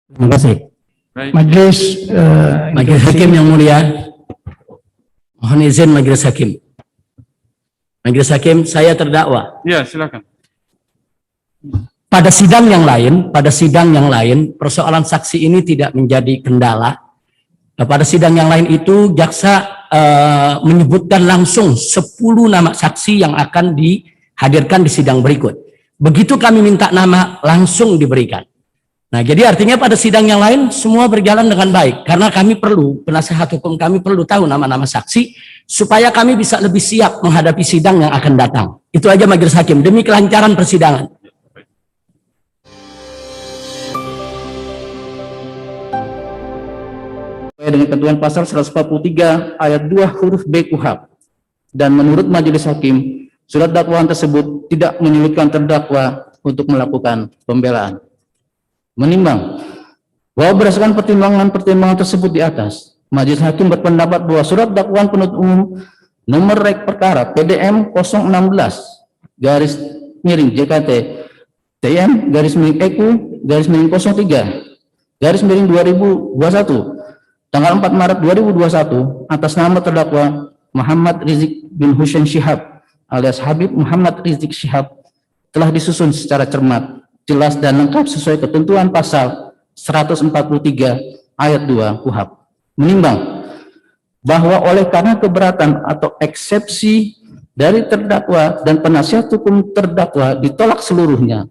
Terima kasih. Baik. Majelis Hakim yang mulia, mohon izin Majelis Hakim. Majelis Hakim, saya terdakwa. Ya, silakan. Pada sidang yang lain, persoalan saksi ini tidak menjadi kendala. Pada sidang yang lain itu, jaksa menyebutkan langsung 10 nama saksi yang akan dihadirkan di sidang berikut. Begitu kami minta nama, langsung diberikan. Nah, jadi artinya pada sidang yang lain semua berjalan dengan baik. Karena kami perlu, penasehat hukum kami perlu tahu nama-nama saksi, supaya kami bisa lebih siap menghadapi sidang yang akan datang. Itu aja Majelis Hakim, demi kelancaran persidangan. Dengan ketentuan pasal 143 ayat 2 huruf B KUHP. Dan menurut Majelis Hakim, surat dakwaan tersebut tidak menyulitkan terdakwa untuk melakukan pembelaan. Menimbang bahwa berdasarkan pertimbangan tersebut di atas, Majelis Hakim berpendapat bahwa surat dakwaan penuntut umum nomor rek perkara PDM 016 garis miring JKT TM garis miring EKU garis miring 03 garis miring 2021 tanggal 4 Maret 2021 atas nama terdakwa Muhammad Rizik bin Hussein Syihab alias Habib Muhammad Rizik Syihab telah disusun secara cermat, jelas dan lengkap sesuai ketentuan pasal 143 ayat 2 KUHP. Menimbang bahwa oleh karena keberatan atau eksepsi dari terdakwa dan penasihat hukum terdakwa ditolak seluruhnya,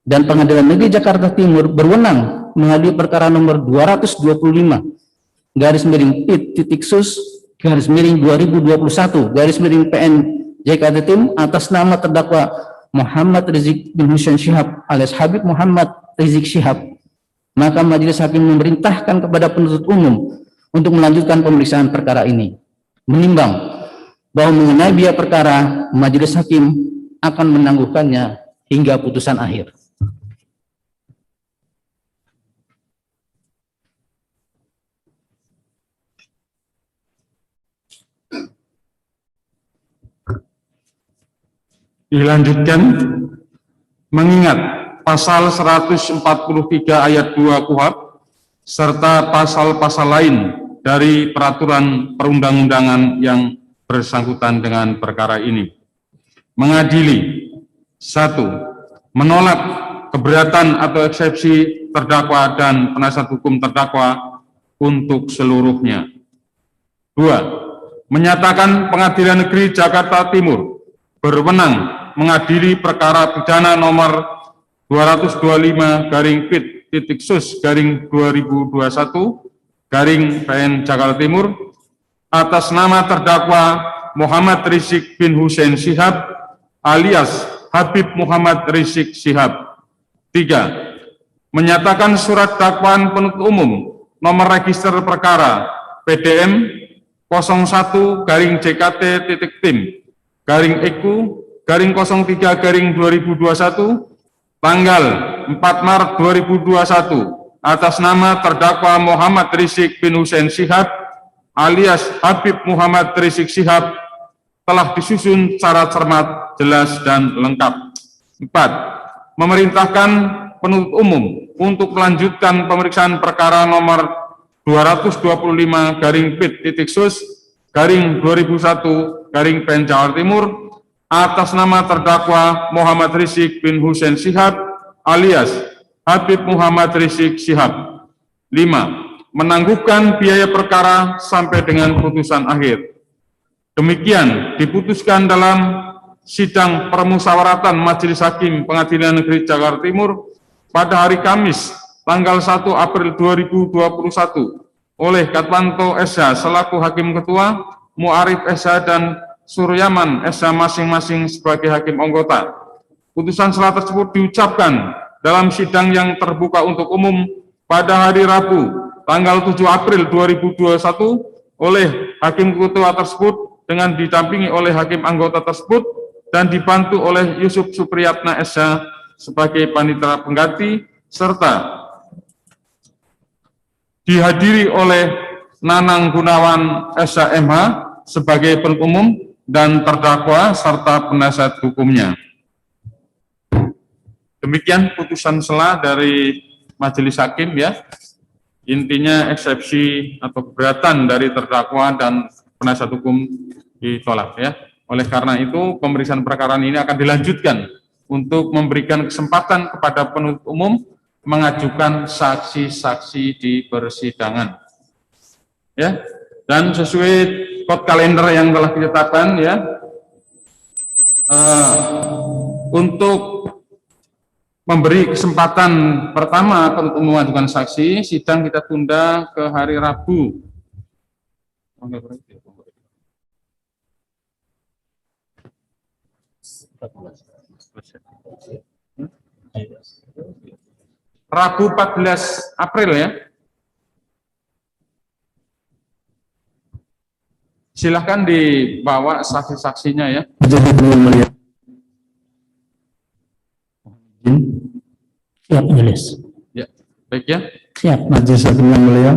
dan Pengadilan Negeri Jakarta Timur berwenang mengadili perkara nomor 225 garis miring PIT.SUS garis miring 2021 garis miring PN JKT Tim atas nama terdakwa Muhammad Rizik bin Hussein Syihab alias Habib Muhammad Rizik Syihab, maka Majelis Hakim memerintahkan kepada penuntut umum untuk melanjutkan pemeriksaan perkara ini. Menimbang bahwa mengenai biaya perkara, Majelis Hakim akan menangguhkannya hingga putusan akhir. Dilanjutkan, mengingat pasal 143 ayat 2 KUHP serta pasal-pasal lain dari peraturan perundang-undangan yang bersangkutan dengan perkara ini. Mengadili: 1. Menolak keberatan atau eksepsi terdakwa dan penasihat hukum terdakwa untuk seluruhnya. 2. Menyatakan Pengadilan Negeri Jakarta Timur berwenang mengadili perkara pidana nomor 225/PIT.SUS garing 2021 garing PN Jakarta Timur atas nama terdakwa Muhammad Rizik bin Hussein Syihab alias Habib Muhammad Rizik Syihab. 3. Menyatakan surat dakwaan penuntut umum nomor register perkara PDM 01/JKT.Tim garing EKU garing 03 garing 2021 tanggal 4 Maret 2021 atas nama terdakwa Muhammad Rizik bin Hussein Syihab alias Habib Muhammad Rizik Syihab telah disusun secara cermat, jelas dan lengkap. 4. Memerintahkan penuntut umum untuk melanjutkan pemeriksaan perkara nomor 225/PIT.SUS garing 2001 garing PN Jakarta Timur atas nama terdakwa Muhammad Rizik bin Hussein Syihab alias Habib Muhammad Rizik Syihab. 5. Menangguhkan biaya perkara sampai dengan putusan akhir. Demikian diputuskan dalam sidang permusyawaratan Majelis Hakim Pengadilan Negeri Jakarta Timur pada hari Kamis tanggal 1 April 2021 oleh Katwanto SH selaku Hakim Ketua, Mu'arif SH dan Suryaman SH masing-masing sebagai hakim anggota. Putusan selah tersebut diucapkan dalam sidang yang terbuka untuk umum pada hari Rabu, tanggal 7 April 2021 oleh hakim ketua tersebut dengan didampingi oleh hakim anggota tersebut dan dibantu oleh Yusuf Supriyatna SH sebagai panitera pengganti serta dihadiri oleh Nanang Gunawan SH MH sebagai penuntut umum dan terdakwa serta penasihat hukumnya. Demikian putusan selah dari majelis hakim ya. Intinya eksepsi atau keberatan dari terdakwa dan penasihat hukum ditolak ya. Oleh karena itu pemeriksaan perkara ini akan dilanjutkan untuk memberikan kesempatan kepada penuntut umum mengajukan saksi-saksi di persidangan. Ya. Dan sesuai kode kalender yang telah ditetapkan ya, untuk memberi kesempatan pertama penuntut umum mengajukan saksi, sidang kita tunda ke hari Rabu. Rabu 14 April ya. Silahkan dibawa saksi-saksinya ya. Siap majelis. Ya, baik ya. Siap. Majelis Hakim yang mulia,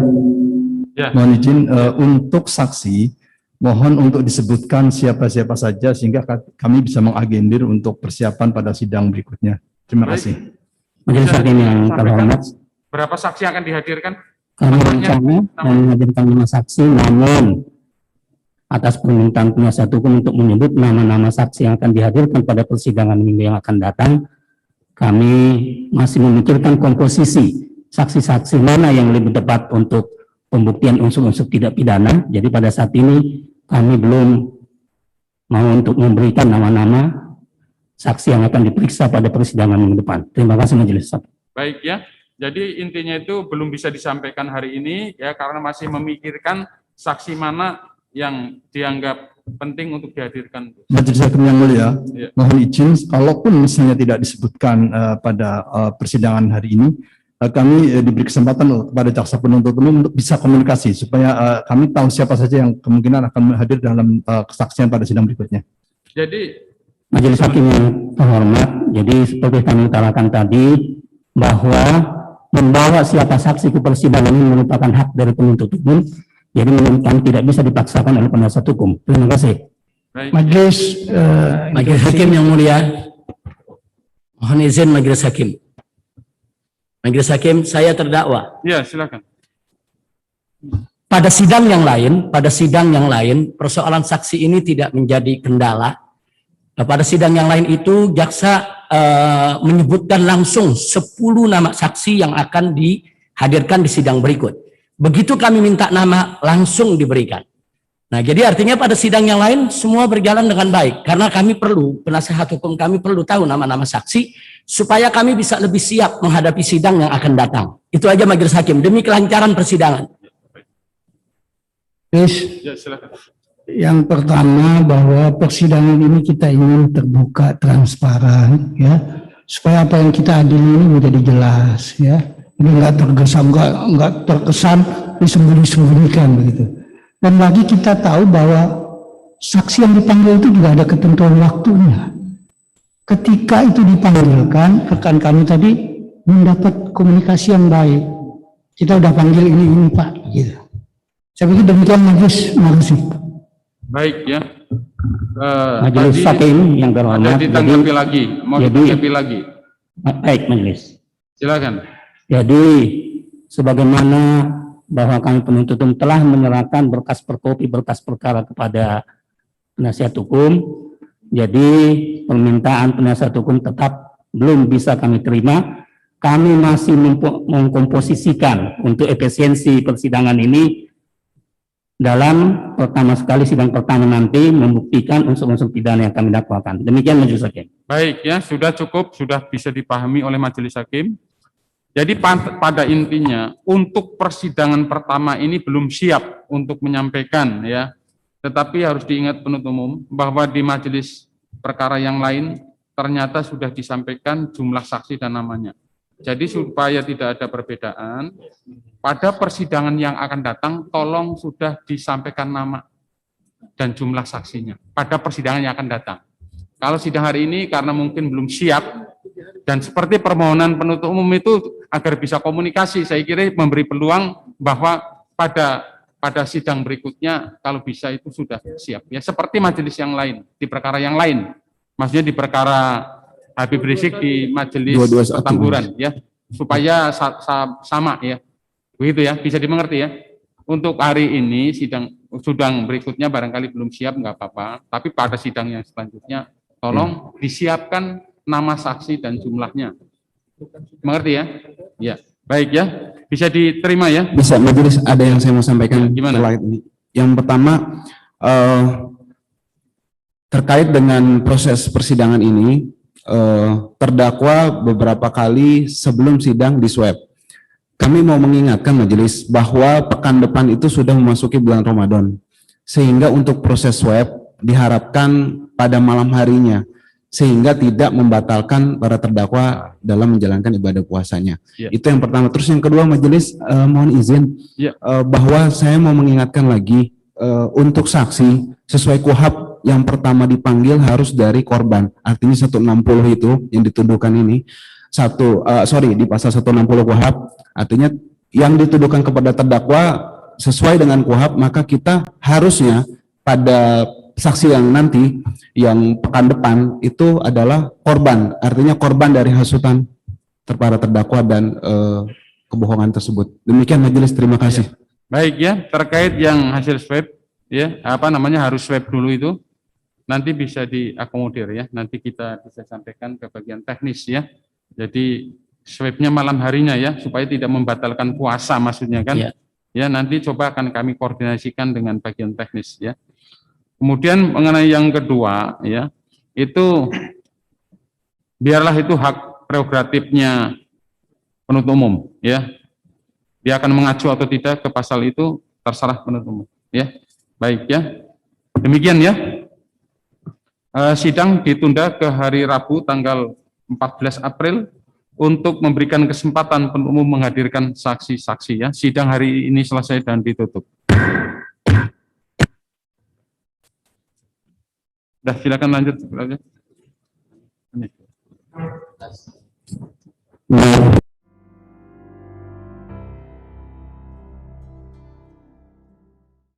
Ya. mohon izin untuk saksi, mohon untuk disebutkan siapa-siapa saja sehingga kami bisa mengagendir untuk persiapan pada sidang berikutnya. Terima Baik. kasih. Majelis Bisa Hakim yang disampaikan terhormat, berapa saksi yang akan dihadirkan? kami Namanya? rencana dan menghadirkan 5 saksi, namun atas permintaan penasihat hukum untuk menyebut nama-nama saksi yang akan dihadirkan pada persidangan minggu yang akan datang, kami masih memikirkan komposisi saksi-saksi mana yang lebih tepat untuk pembuktian unsur-unsur tidak pidana. Jadi pada saat ini kami belum mau untuk memberikan nama-nama saksi yang akan diperiksa pada persidangan minggu depan. Terima kasih majelis. Baik ya. Jadi intinya itu belum bisa disampaikan hari ini ya karena masih memikirkan saksi mana yang dianggap penting untuk dihadirkan. Majelis Hakim yang mulia, Ya. mohon izin, kalaupun misalnya tidak disebutkan pada persidangan hari ini, kami diberi kesempatan kepada jaksa penuntut umum untuk bisa komunikasi supaya kami tahu siapa saja yang kemungkinan akan hadir dalam kesaksian pada sidang berikutnya. Jadi Majelis Hakim yang terhormat, jadi seperti kami utarakan tadi, bahwa membawa siapa saksi ke persidangan ini merupakan hak dari penuntut umum, jadi menurut kami tidak bisa dipaksakan oleh penasihat hukum. Terima kasih. baik. Majelis Hakim yang mulia, mohon izin Majelis Hakim. Majelis Hakim, saya terdakwa. Ya, silakan. Pada sidang yang lain, persoalan saksi ini tidak menjadi kendala. Pada sidang yang lain itu, jaksa menyebutkan langsung 10 nama saksi yang akan dihadirkan di sidang berikut. Begitu kami minta nama, langsung diberikan. Nah, jadi artinya pada sidang yang lain semua berjalan dengan baik. Karena kami perlu, penasihat hukum kami perlu tahu nama-nama saksi, supaya kami bisa lebih siap menghadapi sidang yang akan datang. Itu aja Majelis Hakim, demi kelancaran persidangan. Ya, silakan. Yang pertama bahwa persidangan ini kita ingin terbuka, transparan, ya, supaya apa yang kita adili ini menjadi jelas, ya. Ini nggak terkesan disembunyi-sembunyikan begitu. Dan lagi kita tahu bahwa saksi yang dipanggil itu juga ada ketentuan waktunya. Ketika itu dipanggilkan, rekan kami tadi mendapat komunikasi yang baik. Kita udah panggil ini Pak, gitu. Saya pikir demikian majelis, makasih. Baik ya. Majelis Hakim yang Ada terhormat, ditanggapi lagi, mau ditanggapi lagi. baik majelis. Silakan. Jadi sebagaimana bahwa kami penuntut umum telah menyerahkan berkas perkopi berkas perkara kepada penasihat hukum, jadi permintaan penasihat hukum tetap belum bisa kami terima. Kami masih mengkomposisikan untuk efisiensi persidangan ini dalam pertama sekali sidang pertama nanti membuktikan unsur-unsur pidana yang kami dakwakan. Demikian majelis hakim. Baik ya, sudah cukup, sudah bisa dipahami oleh majelis hakim. Jadi pada intinya untuk persidangan pertama ini belum siap untuk menyampaikan ya. Tetapi harus diingat penuntut umum bahwa di majelis perkara yang lain ternyata sudah disampaikan jumlah saksi dan namanya. Jadi supaya tidak ada perbedaan, pada persidangan yang akan datang tolong sudah disampaikan nama dan jumlah saksinya pada persidangan yang akan datang. Kalau sidang hari ini karena mungkin belum siap dan seperti permohonan penuntut umum itu agar bisa komunikasi, saya kira memberi peluang bahwa pada sidang berikutnya kalau bisa itu sudah siap ya, seperti majelis yang lain di perkara yang lain, maksudnya di perkara Habib Rizik di majelis Petamburan ya, supaya sama ya. Begitu ya, bisa dimengerti ya. Untuk hari ini sidang berikutnya barangkali belum siap nggak apa-apa, tapi pada sidang yang selanjutnya tolong disiapkan nama saksi dan jumlahnya. Mengerti ya? Ya, baik ya. Bisa diterima ya? Bisa, majelis, ada yang saya mau sampaikan. Ya, gimana? Terkait ini. Yang pertama, terkait dengan proses persidangan ini, terdakwa beberapa kali sebelum sidang di swab. Kami mau mengingatkan majelis bahwa pekan depan itu sudah memasuki bulan Ramadan, sehingga untuk proses swab diharapkan pada malam harinya, sehingga tidak membatalkan para terdakwa dalam menjalankan ibadah puasanya. Ya. Itu yang pertama. Terus yang kedua, majelis mohon izin Ya. bahwa saya mau mengingatkan lagi untuk saksi sesuai KUHAP yang pertama dipanggil harus dari korban. Artinya 160 itu yang dituduhkan ini. Di pasal 160 KUHAP, artinya yang dituduhkan kepada terdakwa sesuai dengan KUHAP, maka kita harusnya pada saksi yang nanti, yang pekan depan, itu adalah korban, artinya korban dari hasutan para terdakwa dan kebohongan tersebut. Demikian majelis, terima kasih. Baik ya, terkait yang hasil swab, ya, harus swab dulu itu, nanti bisa diakomodir ya, nanti kita bisa sampaikan ke bagian teknis ya. Jadi swabnya malam harinya ya, supaya tidak membatalkan puasa maksudnya kan. Ya. Ya, nanti coba akan kami koordinasikan dengan bagian teknis ya. Kemudian mengenai yang kedua ya, itu biarlah itu hak prerogatifnya penuntut umum ya. Dia akan mengacu atau tidak ke pasal itu terserah penuntut umum ya. Baik ya. Demikian ya. Sidang ditunda ke hari Rabu tanggal 14 April untuk memberikan kesempatan penuntut umum menghadirkan saksi-saksi ya. Sidang hari ini selesai dan ditutup. Sudah, silakan lanjut.